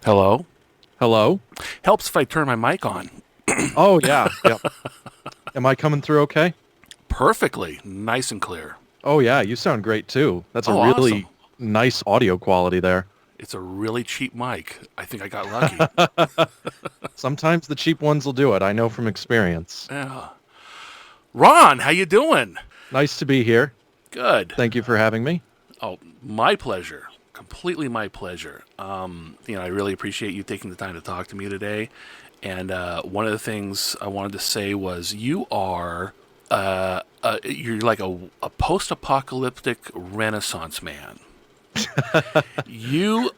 Hello? Hello? Helps if I turn my mic on. Oh, yeah. Yep. Am I coming through okay? Perfectly. Nice and clear. Oh, yeah. You sound great, too. That's a Oh, awesome. really nice audio quality there. It's a really cheap mic. I think I got lucky. Sometimes the cheap ones will do it. I know from experience. Yeah. Ron, how you doing? Nice to be here. Good. Thank you for having me. Oh, my pleasure. Completely my pleasure. I really appreciate you taking the time to talk to me today. And one of the things I wanted to say was you're like a post-apocalyptic Renaissance man. You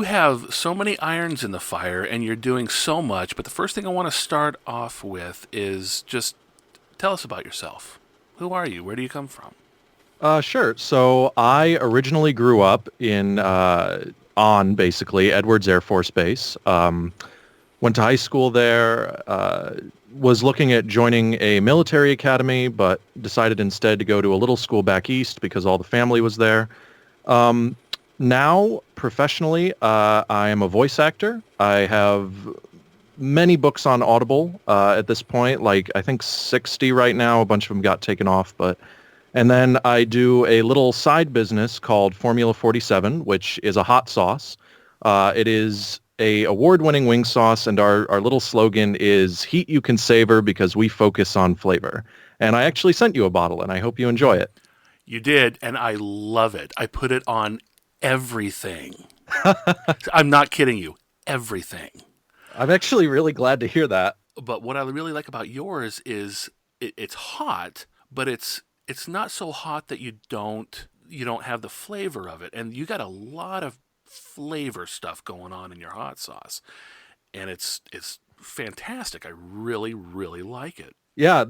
have so many irons in the fire, and you're doing so much. But the first thing I want to start off with is just tell us about yourself. Who are you? Where do you come from? Sure. So I originally grew up on basically Edwards Air Force Base. Went to high school there, was looking at joining a military academy, but decided instead to go to a little school back east because all the family was there. Now, professionally, I am a voice actor. I have many books on Audible at this point, like I think 60 right now. A bunch of them got taken off, and then I do a little side business called Formula 47, which is a hot sauce. It is a award-winning wing sauce, and our little slogan is heat you can savor because we focus on flavor. And I actually sent you a bottle, and I hope you enjoy it. You did, and I love it. I put it on everything. I'm not kidding you. Everything. I'm actually really glad to hear that. But what I really like about yours is it's hot, but it's not so hot that you don't have the flavor of it. And you got a lot of flavor stuff going on in your hot sauce. And it's fantastic. I really, really like it. Yeah,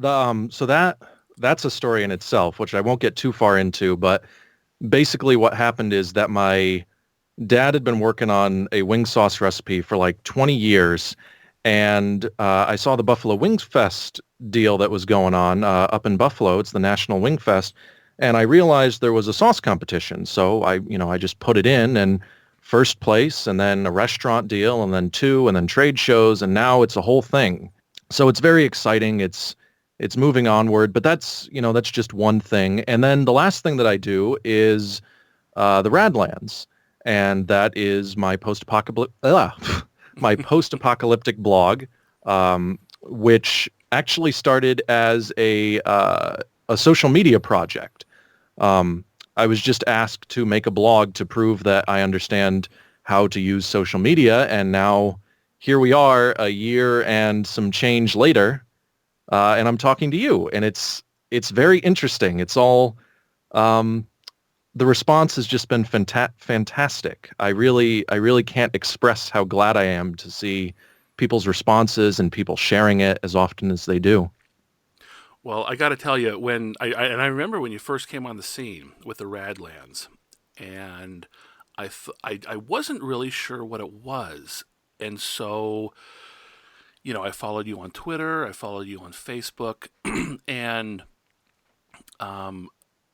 that's a story in itself, which I won't get too far into, but basically what happened is that my dad had been working on a wing sauce recipe for like 20 years, and I saw the Buffalo Wings Fest deal that was going on up in Buffalo. It's the National Wing Fest, and I realized there was a sauce competition. So I just put it in, and first place, and then a restaurant deal, and then two, and then trade shows, and now it's a whole thing. So it's very exciting. It's moving onward, but that's just one thing. And then the last thing that I do is the Rad-Lands, and that is my post-apocalyptic blog, which actually started as a social media project. I was just asked to make a blog to prove that I understand how to use social media, and now here we are a year and some change later, and I'm talking to you, and it's very interesting. It's all the response has just been fantastic. I really can't express how glad I am to see people's responses and people sharing it as often as they do. Well, I got to tell you, I remember when you first came on the scene with the Rad-Lands, and I wasn't really sure what it was, and so I followed you on Twitter, I followed you on Facebook, and I'm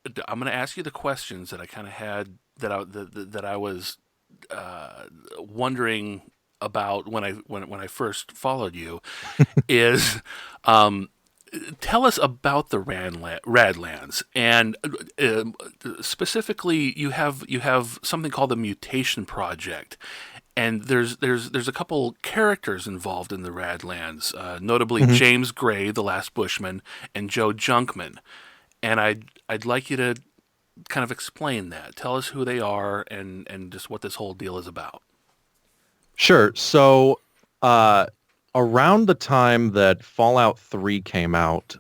going to ask you the questions that I kind of had that I was wondering about when I first followed you is tell us about the Rad-Lands, and specifically you have something called the Mutation Project, and there's a couple characters involved in the Rad-Lands, notably Mm-hmm. James Gray, the Last Bushman, and Joe Junkman. And I'd like you to kind of explain that. Tell us who they are and just what this whole deal is about. Sure. So around the time that Fallout 3 came out,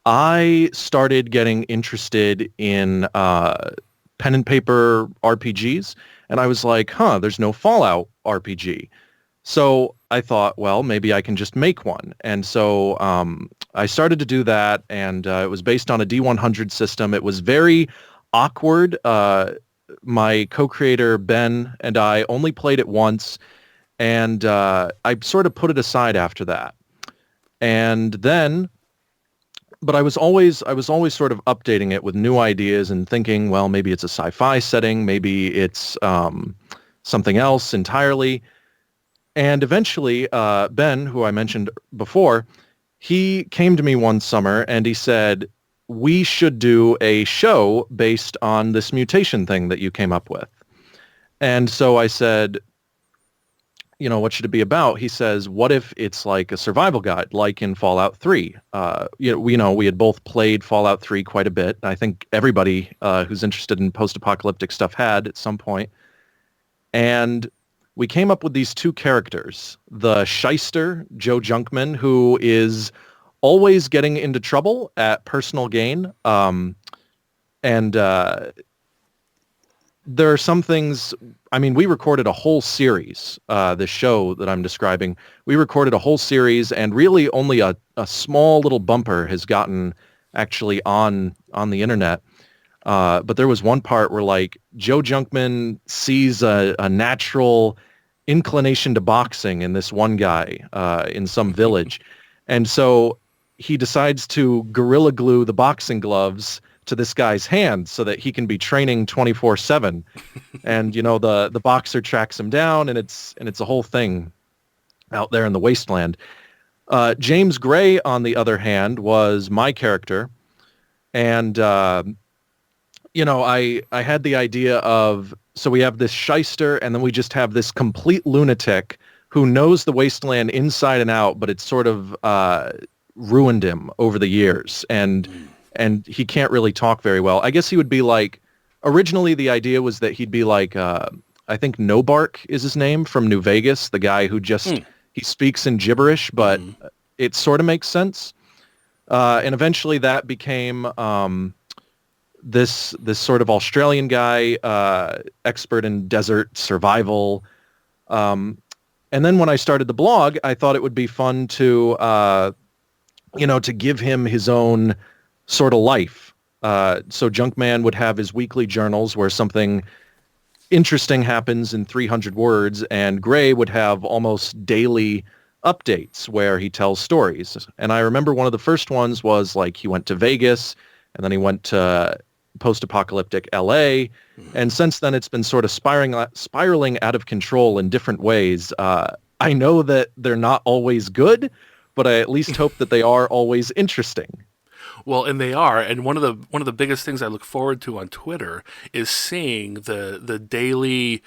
I started getting interested in pen and paper RPGs, and I was like, there's no Fallout RPG. So I thought, well, maybe I can just make one. And so I started to do that, and it was based on a D100 system. It was very awkward. My co-creator, Ben, and I only played it once, and I sort of put it aside after that. And then, but I was always sort of updating it with new ideas and thinking, well, maybe it's a sci-fi setting, maybe it's something else entirely. And eventually, Ben, who I mentioned before, he came to me one summer and he said, we should do a show based on this mutation thing that you came up with. And so I said, what should it be about? He says, what if it's like a survival guide, like in Fallout 3? We had both played Fallout 3 quite a bit. I think everybody who's interested in post-apocalyptic stuff had at some point. And we came up with these two characters, the shyster, Joe Junkman, who is always getting into trouble at personal gain. And there are some things, we recorded a whole series, the show that I'm describing. We recorded a whole series, and really only a small little bumper has gotten actually on the internet. But there was one part where, like, Joe Junkman sees a natural inclination to boxing in this one guy in some village. And so he decides to gorilla glue the boxing gloves to this guy's hand so that he can be training 24/7. And, the boxer tracks him down, and it's a whole thing out there in the wasteland. James Gray, on the other hand, was my character. And, I had the idea of, so we have this shyster, and then we just have this complete lunatic who knows the wasteland inside and out, but it's sort of ruined him over the years. And he can't really talk very well. I guess he would be like, originally the idea was that he'd be like, I think Nobark is his name, from New Vegas, the guy who just, he speaks in gibberish, but it sort of makes sense. And eventually that became this sort of Australian guy, expert in desert survival. And then when I started the blog, I thought it would be fun to, to give him his own sort of life. So Junkman would have his weekly journals where something interesting happens in 300 words, and Gray would have almost daily updates where he tells stories. And I remember one of the first ones was like he went to Vegas, and then he went to post-apocalyptic LA. And since then, it's been sort of spiraling out of control in different ways. I know that they're not always good, but I at least hope that they are always interesting. Well, and they are, and one of the biggest things I look forward to on Twitter is seeing the daily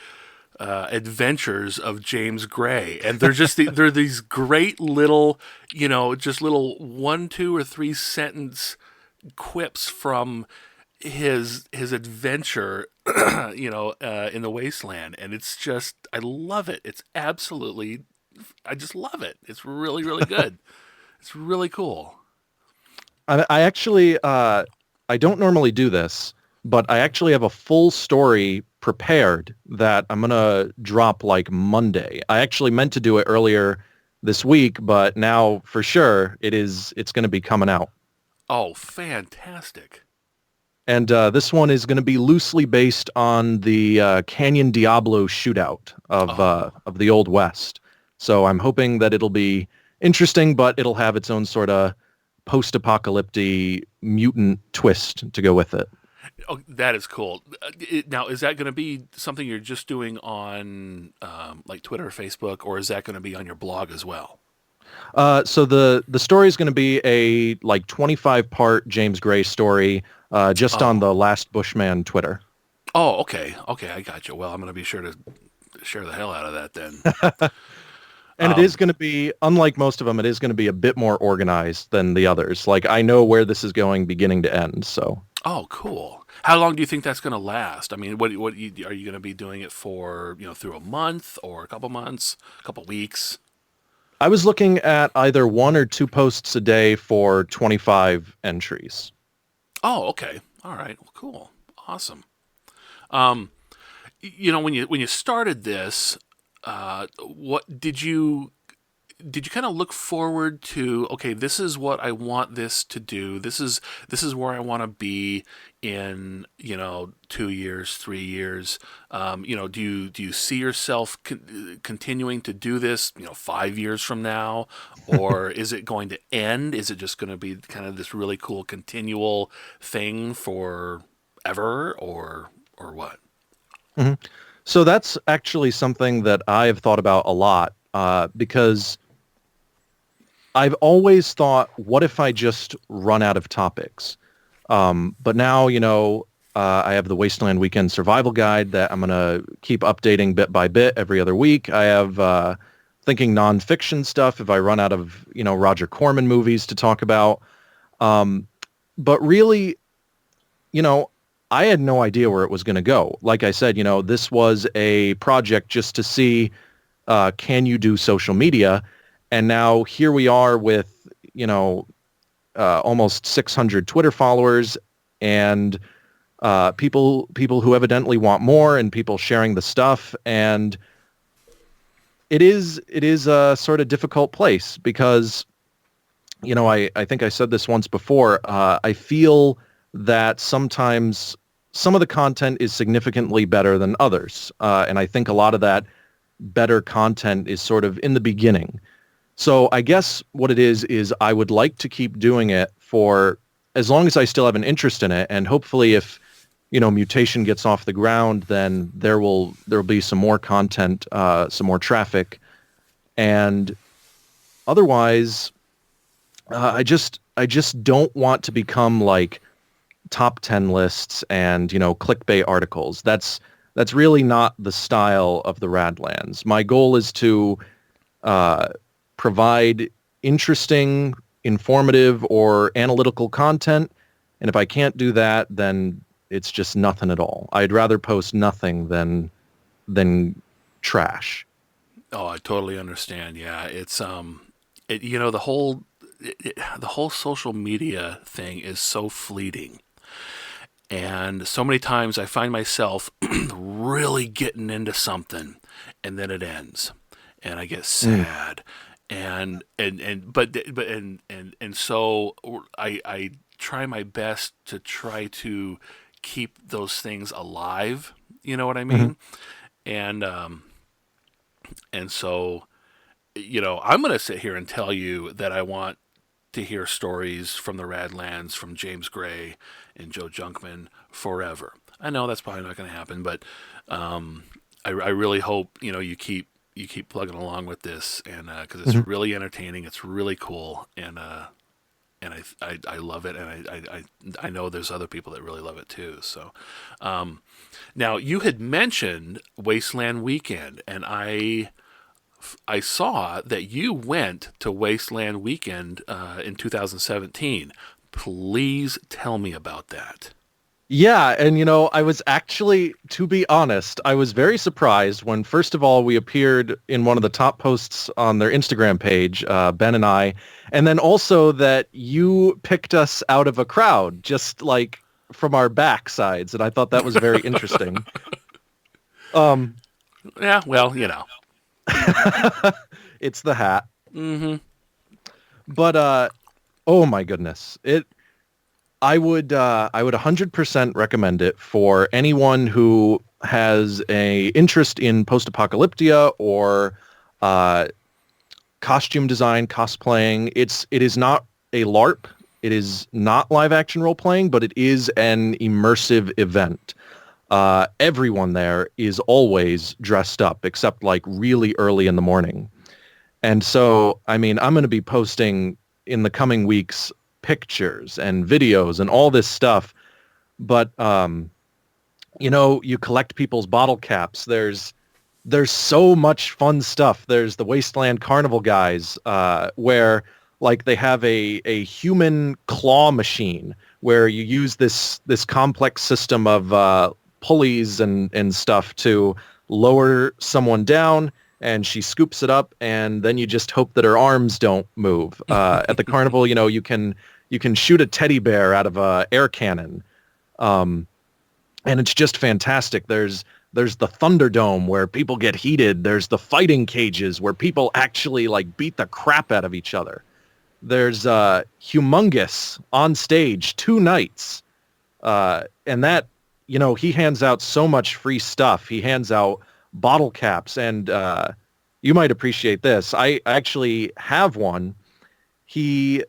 adventures of James Gray, and they're just they're these great little, just little 1, 2, or 3 sentence quips from his adventure, in the wasteland, and it's just, I love it. It's absolutely, I just love it. It's really, really good. It's really cool. I actually, I don't normally do this, but I actually have a full story prepared that I'm going to drop like Monday. I actually meant to do it earlier this week, but now for sure it's going to be coming out. Oh, fantastic. And this one is going to be loosely based on the Canyon Diablo shootout of the Old West. So I'm hoping that it'll be interesting, but it'll have its own sort of post-apocalyptic mutant twist to go with it. Oh, that is cool. Now, is that going to be something you're just doing on like Twitter or Facebook, or is that going to be on your blog as well? So the story is going to be a like 25-part James Gray story, just on the Last Bushman Twitter. Oh, okay, I got you. Well, I'm going to be sure to share the hell out of that then. And it is going to be, unlike most of them, it is going to be a bit more organized than the others. Like, I know where this is going beginning to end, so. Oh, cool. How long do you think that's going to last? I mean, what are you going to be doing it for, through a month or a couple months, a couple weeks? I was looking at either 1 or 2 posts a day for 25 entries. Oh, okay. All right. Well, cool. Awesome. When you started this, what did you kind of look forward to? Okay, this is what I want this to do. This is where I want to be in 2 years, 3 years. Do you see yourself continuing to do this 5 years from now, or is it going to end? Is it just going to be kind of this really cool continual thing for ever, or what? Mm-hmm. So that's actually something that I've thought about a lot, because I've always thought, what if I just run out of topics? But now, I have the Wasteland Weekend Survival Guide that I'm going to keep updating bit by bit every other week. I have thinking nonfiction stuff if I run out of, Roger Corman movies to talk about. But really, you know, I had no idea where it was going to go. Like I said, this was a project just to see, can you do social media? And now here we are with, almost 600 Twitter followers and people who evidently want more and people sharing the stuff. And it is a sort of difficult place because, I think I said this once before. I feel that sometimes some of the content is significantly better than others. And I think a lot of that better content is sort of in the beginning. So I guess what it is I would like to keep doing it for as long as I still have an interest in it. And hopefully if, Mutation gets off the ground, then there'll be some more content, some more traffic. And otherwise, I just don't want to become like top 10 lists and, clickbait articles. That's really not the style of the Rad-Lands. My goal is to provide interesting, informative, or analytical content. And if I can't do that, then it's just nothing at all. I'd rather post nothing than trash. Oh, I totally understand. Yeah, it's the whole social media thing is so fleeting. And so many times I find myself really getting into something and then it ends and I get sad. So I try my best to try to keep those things alive. You know what I Mm-hmm. mean? And so I'm going to sit here and tell you that I want to hear stories from the Rad-Lands, from James Gray and Joe Junkman forever. I know that's probably not going to happen, but I really hope you keep plugging along with this, and because it's Mm-hmm. really entertaining, it's really cool, and I love it, and I know there's other people that really love it too. So, now you had mentioned Wasteland Weekend, and I saw that you went to Wasteland Weekend in 2017. Please tell me about that. Yeah, and I was actually, to be honest, I was very surprised when, first of all, we appeared in one of the top posts on their Instagram page, Ben and I, and then also that you picked us out of a crowd, just like from our backsides, and I thought that was very interesting. Um, Yeah, well, it's the hat, Mm-hmm. but oh my goodness, I would 100% recommend it for anyone who has a interest in post-apocalyptia or uh, costume design, cosplaying. It is not a LARP. It is not live action role playing, but it is an immersive event. Everyone there is always dressed up, except like really early in the morning. And so, I mean, I'm going to be posting in the coming weeks pictures and videos and all this stuff. But, you collect people's bottle caps. There's so much fun stuff. There's the Wasteland Carnival guys, where like they have a human claw machine where you use this complex system of pulleys and stuff to lower someone down, and she scoops it up, and then you just hope that her arms don't move. At the carnival, you can shoot a teddy bear out of a air cannon, and it's just fantastic. There's the Thunderdome where people get heated. There's the fighting cages where people actually like beat the crap out of each other. There's Humongous on stage 2 nights, and that he hands out so much free stuff. He hands out bottle caps, and you might appreciate this. I actually have one. He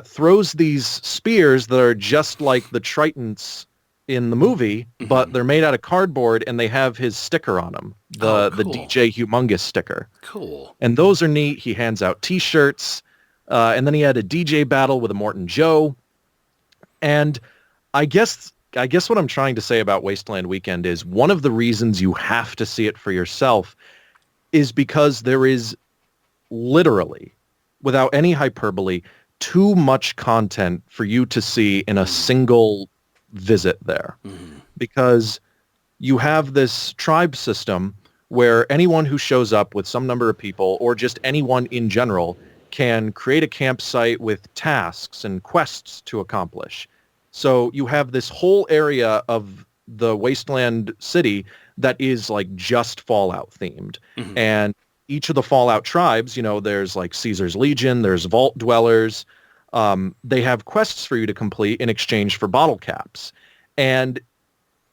throws these spears that are just like the tridents in the movie, but Mm-hmm. they're made out of cardboard and they have his sticker on them, Oh, the cool. DJ Humongous sticker. Cool. And those are neat. He hands out T-shirts, and then he had a DJ battle with a Morton Joe. And I guess what I'm trying to say about Wasteland Weekend is one of the reasons you have to see it for yourself is because there is literally, without any hyperbole, too much content for you to see in a Mm-hmm. single visit there. Mm-hmm. Because you have this tribe system where anyone who shows up with some number of people or just anyone in general can create a campsite with tasks and quests to accomplish. So you have this whole area of the wasteland city that is like just Fallout themed. Mm-hmm. And each of the Fallout tribes, there's like Caesar's Legion, there's Vault Dwellers. They have quests for you to complete in exchange for bottle caps. And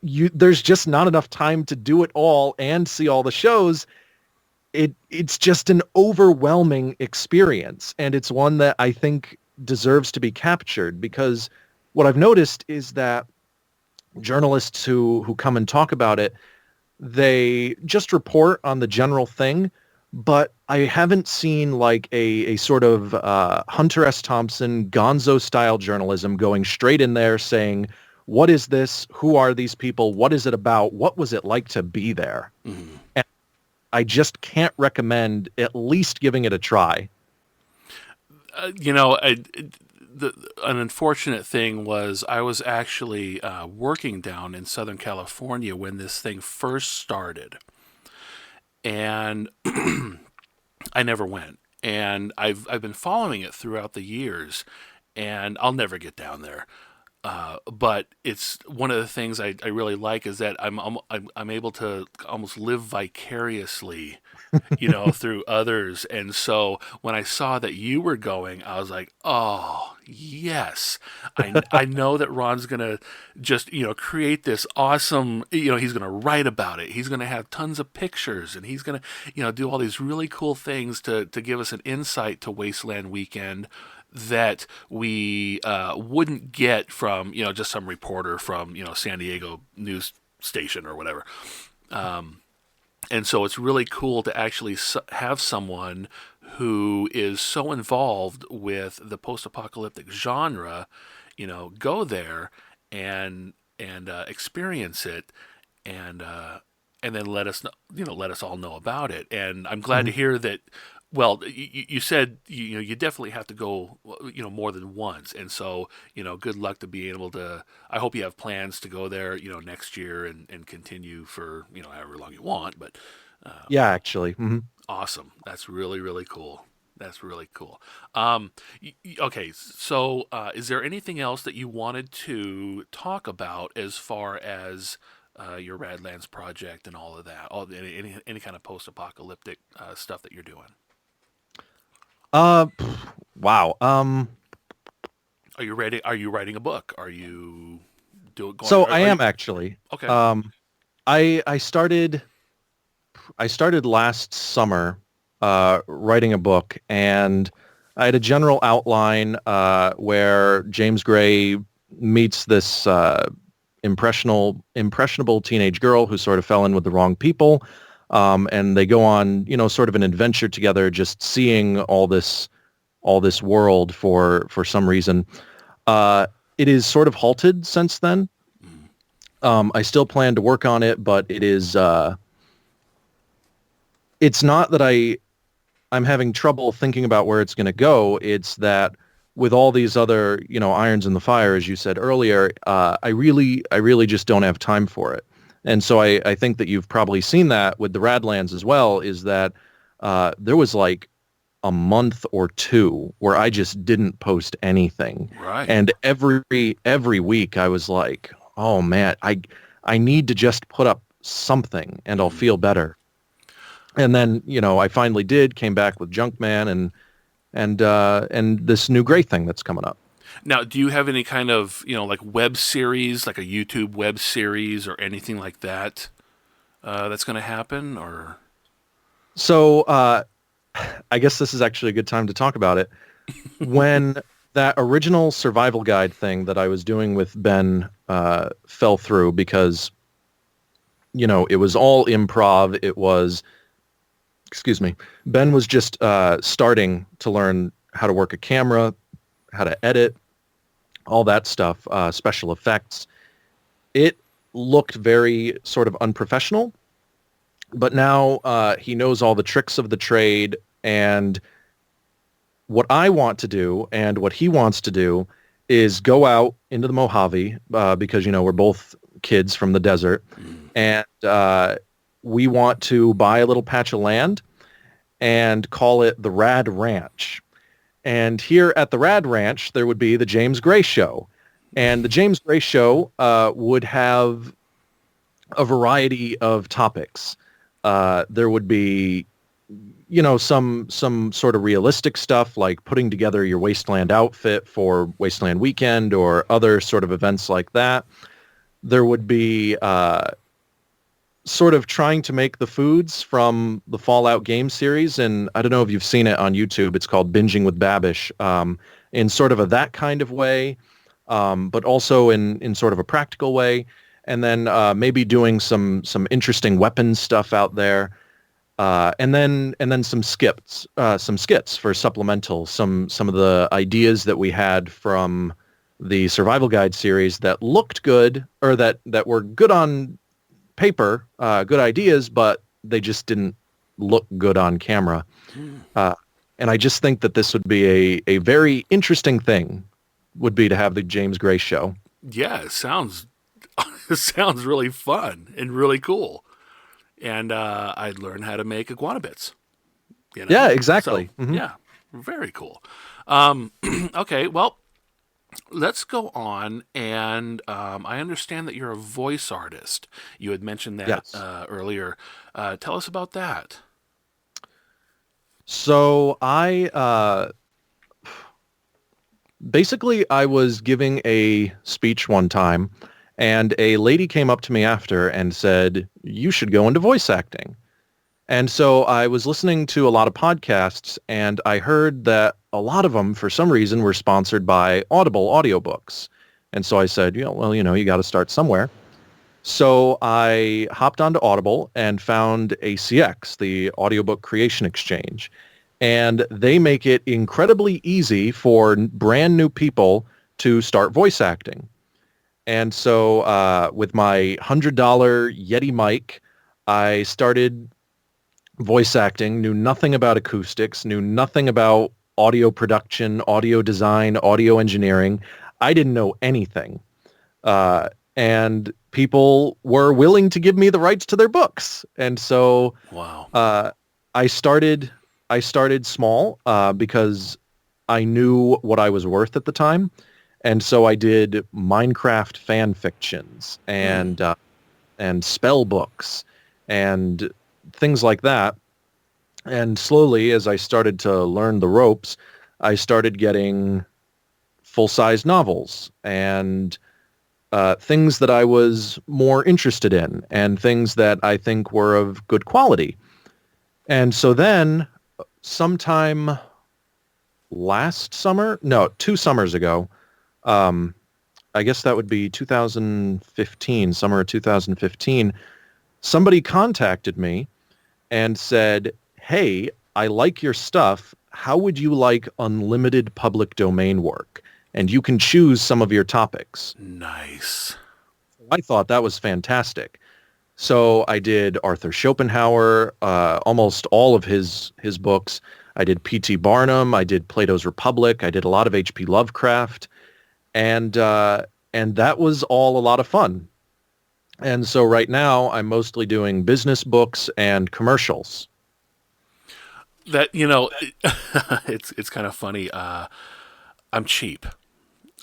there's just not enough time to do it all and see all the shows. It's just an overwhelming experience, and it's one that I think deserves to be captured, because what I've noticed is that journalists who come and talk about it, they just report on the general thing, but I haven't seen like a sort of Hunter S. Thompson Gonzo style journalism going straight in there saying, what is this? Who are these people? What is it about? What was it like to be there? Mm-hmm. And I just can't recommend at least giving it a try. You know, an unfortunate thing was I was actually working down in Southern California when this thing first started, and I never went. And I've been following it throughout the years, and I'll never get down there. But it's one of the things I really like is that I'm able to almost live vicariously, through others. And so when I saw that you were going, I was like, oh yes, I know that Ron's gonna just create this awesome. He's gonna write about it. He's gonna have tons of pictures, and he's gonna do all these really cool things to give us an insight to Wasteland Weekend that we wouldn't get from just some reporter from San Diego news station or whatever. And so it's really cool to actually have someone who is so involved with the post-apocalyptic genre, go there and experience it, and and then let us know, let us all know about it. And I'm glad to Mhm. hear that. Well, you said you definitely have to go more than once, and so good luck to be able to. I hope you have plans to go there next year and continue for however long you want. But Yeah, actually. awesome, that's really cool. That's really cool. Um, okay, so is there anything else that you wanted to talk about as far as your Rad-Lands project and all of that? Any kind of post-apocalyptic stuff that you're doing? Wow. Are you ready? Are you writing a book? Are you going? So I Are you am actually. okay? Um, I started last summer writing a book, and I had a general outline where James Gray meets this impressionable teenage girl who sort of fell in with the wrong people, and they go on, sort of an adventure together, just seeing all this world for some reason. Uh, it is sort of halted since then. Mm, I still plan to work on it, but it's not that I'm having trouble thinking about where it's going to go. It's that with all these other, irons in the fire, as you said earlier, I really just don't have time for it. And so I think that you've probably seen that with the Rad-Lands as well, is that there was like a month or two where I just didn't post anything. right. And every week I was like, oh man, I need to just put up something and I'll Mm. feel better. And then, I finally did, came back with Junkman and this new Gray thing that's coming up. Now, do you have any kind of like web series, like a YouTube web series or anything like that that's going to happen? Or So I guess this is actually a good time to talk about it. When that original survival guide thing that I was doing with Ben fell through because, it was all improv. It was, excuse me, Ben was just starting to learn how to work a camera, how to edit, all that stuff, special effects. It looked very sort of unprofessional, but now he knows all the tricks of the trade. And what I want to do and what he wants to do is go out into the Mojave because, we're both kids from the desert. And we want to buy a little patch of land and call it the Rad Ranch. And here at the Rad Ranch, there would be the James Gray Show. And the James Gray Show would have a variety of topics. There would be, some sort of realistic stuff like putting together your Wasteland outfit for Wasteland Weekend or other sort of events like that. There would be sort of trying to make the foods from the Fallout game series. And I don't know if you've seen it on YouTube. It's called Binging with Babish, in sort of that kind of way, but also in sort of a practical way. And then maybe doing some interesting weapons stuff out there. And then some skits for supplemental, some of the ideas that we had from the Survival Guide series that looked good, or that were good on paper, good ideas, but they just didn't look good on camera. And I just think that this would be a very interesting thing, would be to have the James Gray Show. Yeah, it sounds really fun and really cool. And I'd learn how to make iguana bits. Yeah, exactly. So, yeah, very cool. Okay, well, let's go on. And I understand that you're a voice artist. You had mentioned that Yes. Earlier. Tell us about that. So basically I was giving a speech one time, and a lady came up to me after and said, "You should go into voice acting." And so I was listening to a lot of podcasts, and I heard that a lot of them, for some reason, were sponsored by Audible audiobooks. And so I said, you got to start somewhere. So I hopped onto Audible and found ACX, the Audiobook Creation Exchange. And they make it incredibly easy for brand new people to start voice acting. And so with my $100 Yeti mic, I started voice acting, knew nothing about acoustics, knew nothing about audio production, audio design, audio engineering. I didn't know anything. And people were willing to give me the rights to their books. And so Wow. I started small because I knew what I was worth at the time. And so I did Minecraft fan fictions and spell books and things like that. And slowly, as I started to learn the ropes, I started getting full-size novels and things that I was more interested in and things that I think were of good quality. And so then sometime last summer, no, 2 summers ago, I guess that would be 2015, summer of 2015, somebody contacted me and said, "Hey, I like your stuff. How would you like unlimited public domain work? And you can choose some of your topics." Nice. I thought that was fantastic. So I did Arthur Schopenhauer, almost all of his books. I did P.T. Barnum. I did Plato's Republic. I did a lot of H.P. Lovecraft. And that was all a lot of fun. And so right now I'm mostly doing business books and commercials. That it's kind of funny. I'm cheap.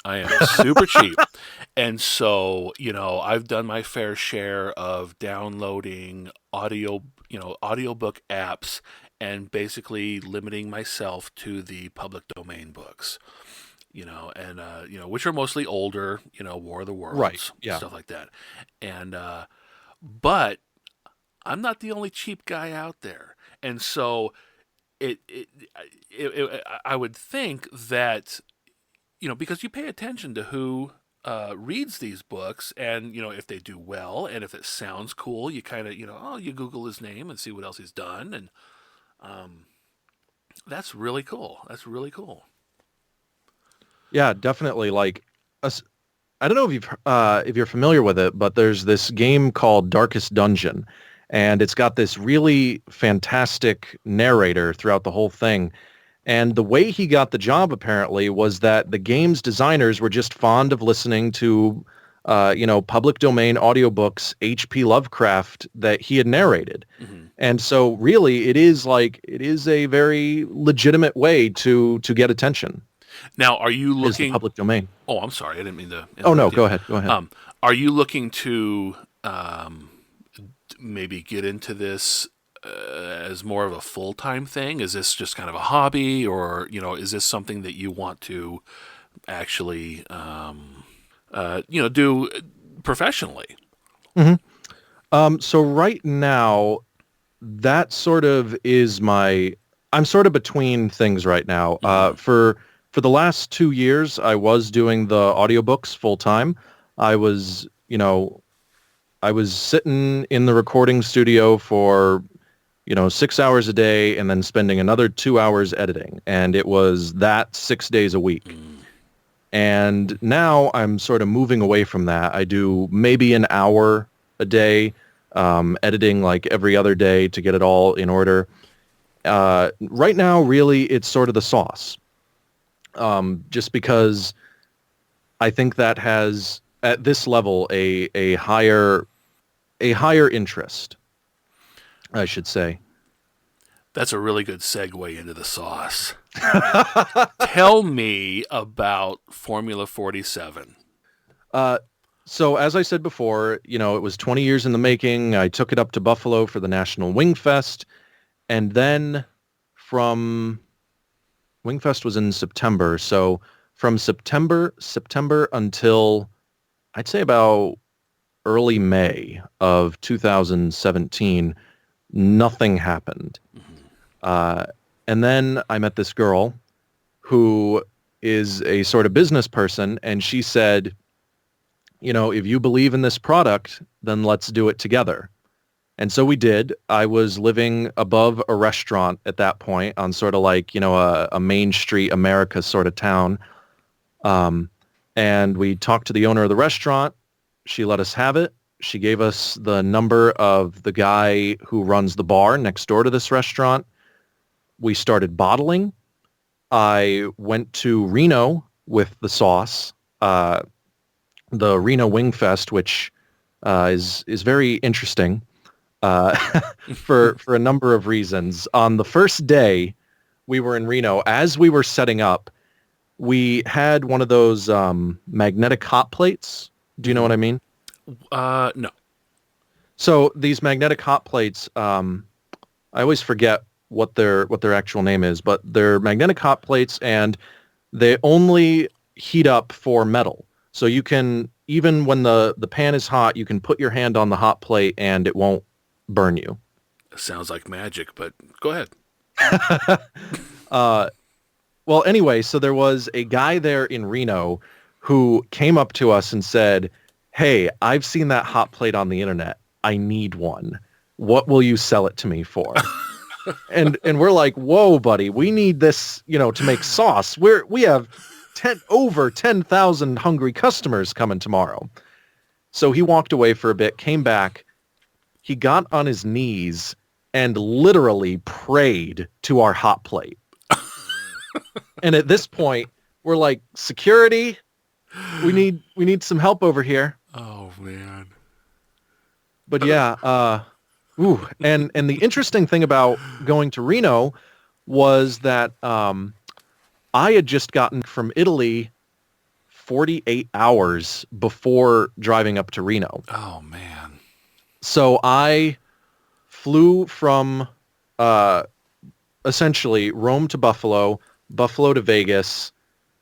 I am super cheap. And so, I've done my fair share of downloading audiobook apps and basically limiting myself to the public domain books. And which are mostly older, War of the Worlds, Right, yeah. stuff like that. And but I'm not the only cheap guy out there. And so I would think that because you pay attention to who reads these books, and if they do well, and if it sounds cool, you kind of you Google his name and see what else he's done, and that's really cool. That's really cool. Yeah, definitely. Like, I don't know if you're familiar with it, but there's this game called Darkest Dungeon, and it's got this really fantastic narrator throughout the whole thing. And the way he got the job apparently was that the game's designers were just fond of listening to, public domain audiobooks, H.P. Lovecraft that he had narrated. Mm-hmm. And so really it is a very legitimate way to get attention. Now, are you looking public domain? Oh, I'm sorry. I didn't mean to. Oh no, go ahead. Go ahead. Are you looking to maybe get into this as more of a full-time thing? Is this just kind of a hobby, or is this something that you want to actually do professionally? Mm-hmm. So right now, that sort of is I'm sort of between things right now. Mm-hmm. For the last 2 years, I was doing the audiobooks full time. I was sitting in the recording studio for 6 hours a day, and then spending another 2 hours editing, and it was that 6 days a week. And now I'm sort of moving away from that. I do maybe an hour a day, editing like every other day to get it all in order. Right now, really, it's sort of the sauce. Just because I think that has, at this level, a higher interest, I should say. That's a really good segue into the sauce. Tell me about Formula 47. So as I said before, it was 20 years in the making. I took it up to Buffalo for the National Wing Fest. And then Wingfest was in September. So from September until I'd say about early May of 2017, nothing happened. Mm-hmm. And then I met this girl who is a sort of business person, and she said, if you believe in this product, then let's do it together. And so we did. I was living above a restaurant at that point on sort of like, a Main Street America sort of town. And we talked to the owner of the restaurant. She let us have it. She gave us the number of the guy who runs the bar next door to this restaurant. We started bottling. I went to Reno with the sauce, the Reno Wing Fest, which is very interesting. For a number of reasons. On the first day we were in Reno, as we were setting up, we had one of those magnetic hot plates. Do you know what I mean? No. So these magnetic hot plates, I always forget what their actual name is, but they're magnetic hot plates, and they only heat up for metal. So you can, even when the pan is hot, you can put your hand on the hot plate and it won't burn you. Sounds like magic, but go ahead. Well, anyway, so there was a guy there in Reno who came up to us and said, "Hey, I've seen that hot plate on the internet. I need one. What will you sell it to me for?" and we're like, "Whoa, buddy, we need this, to make sauce. We have over 10,000 hungry customers coming tomorrow." So he walked away for a bit, came back. He got on his knees and literally prayed to our hot plate. And at this point, we're like, "Security, we need some help over here." Oh man. But yeah, and the interesting thing about going to Reno was that I had just gotten from Italy 48 hours before driving up to Reno. Oh man. So I flew from essentially Rome to Buffalo, Buffalo to Vegas,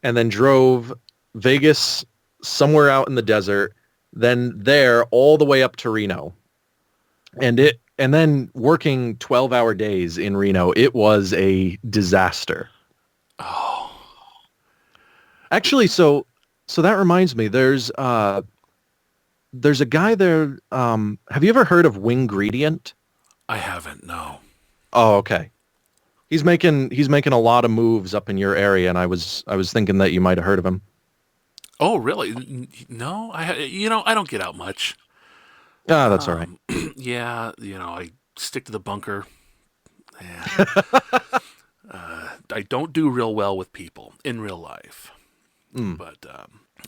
and then drove Vegas somewhere out in the desert, then there all the way up to Reno. And then working 12-hour days in Reno, it was a disaster. Oh. Actually, so So that reminds me, there's a guy there. Have you ever heard of Wingredient? I haven't. No. Oh, okay. He's making a lot of moves up in your area, and I was thinking that you might have heard of him. Oh, really? No, I don't get out much. Ah, that's all right. Yeah, I stick to the bunker, and I don't do real well with people in real life. Mm. But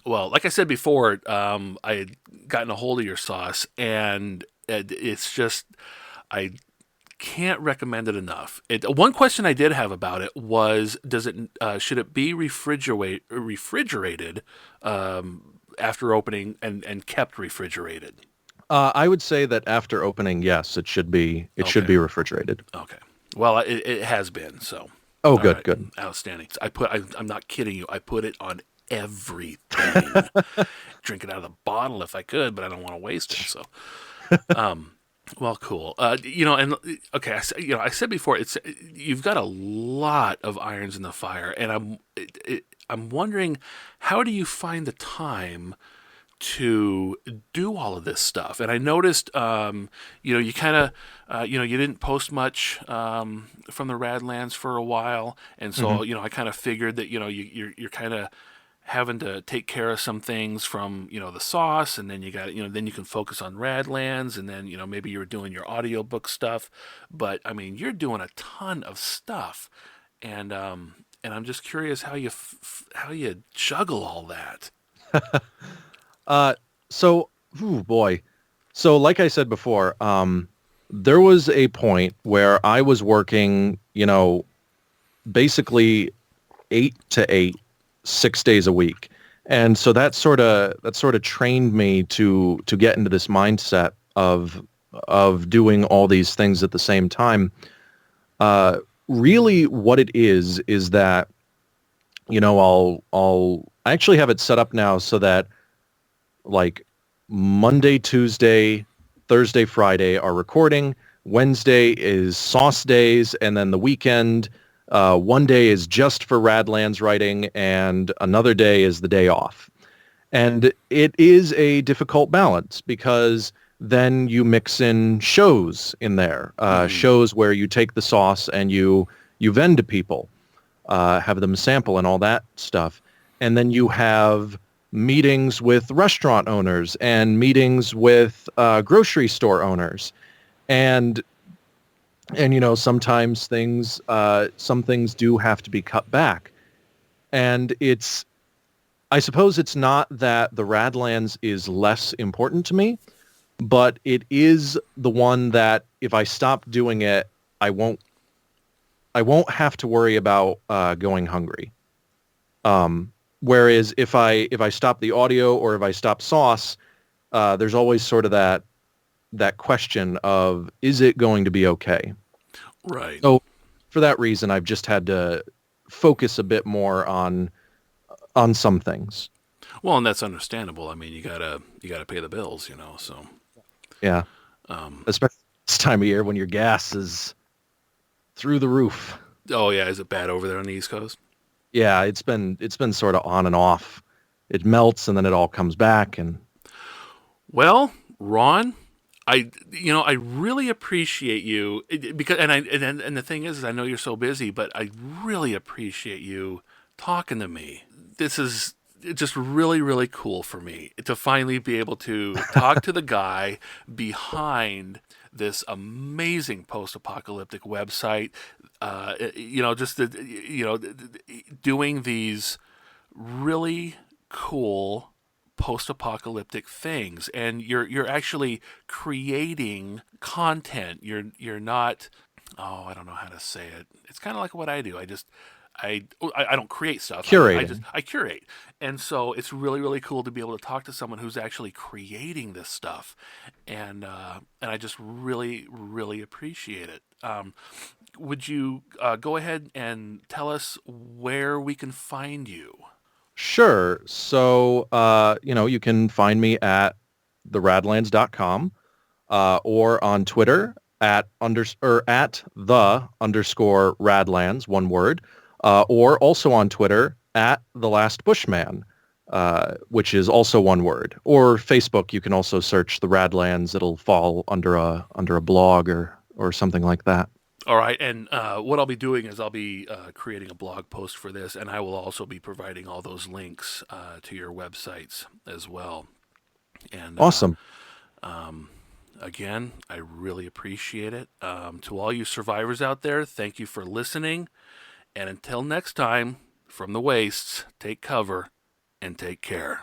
well, like I said before, I had gotten a hold of your sauce, and it's just I can't recommend it enough. One question I did have about it was, does it should it be refrigerated after opening and kept refrigerated? I would say that after opening, yes, it should be Okay, refrigerated. okay. Well, it has been so. Oh, All good, right, good. outstanding. I'm not kidding you. I put it on everything. Drink it out of the bottle if I could, but I don't want to waste it. So, well, cool. And okay, I said before, you've got a lot of irons in the fire, and I'm wondering, how do you find the time to do all of this stuff? And I noticed, you kind of, you didn't post much from the Rad-Lands for a while, and Hmm. so I kind of figured that you're kind of having to take care of some things from the sauce, and then then you can focus on Rad-Lands, and then maybe you're doing your audiobook stuff. But I mean, you're doing a ton of stuff, and I'm just curious how you juggle all that. Uh, so, ooh, boy. So, like I said before, there was a point where I was working, basically 8 to 8, 6 days a week, and so that sort of trained me to get into this mindset of doing all these things at the same time. Really, what it is that I actually have it set up now so that like Monday, Tuesday, Thursday, Friday are recording. Wednesday is sauce days, and then the weekend, one day is just for Radlands writing, and another day is the day off. And it is a difficult balance because then you mix in shows in there, Hmm. shows where you take the sauce and you vend to people, have them sample and all that stuff. And then you have meetings with restaurant owners and meetings with grocery store owners. And sometimes some things do have to be cut back. And I suppose it's not that the Radlands is less important to me, but it is the one that if I stop doing it, I won't I won't have to worry about going hungry. Whereas if I stop the audio or if I stop sauce, there's always sort of that question of, is it going to be okay? Right. So for that reason, I've just had to focus a bit more on some things. Well, and that's understandable. I mean, you gotta pay the bills, So, Yeah, um, especially this time of year when your gas is through the roof. oh yeah, is it bad over there on the East Coast? Yeah, it's been sort of on and off. It melts and then it all comes back and Well, Ron, I really appreciate you because and the thing is I know you're so busy, but I really appreciate you talking to me. This is just really really cool for me to finally be able to talk to the guy behind this amazing post-apocalyptic website. Just doing these really cool post-apocalyptic things, and you're actually creating content. You're not, oh, I don't know how to say it. It's kind of like what I do. I don't create stuff. curating. I curate. And so it's really really cool to be able to talk to someone who's actually creating this stuff, and I just really really appreciate it. Would you go ahead and tell us where we can find you? Sure. So, you can find me at theradlands.com, or on Twitter at the underscore radlands, one word, or also on Twitter at the last bushman. which is also one word. Or Facebook, you can also search the Rad-Lands. It'll fall under a blog or something like that. All right, and what I'll be doing is I'll be creating a blog post for this, and I will also be providing all those links to your websites as well. And Awesome. again, I really appreciate it. To all you survivors out there, thank you for listening. And until next time, from the wastes, take cover and take care.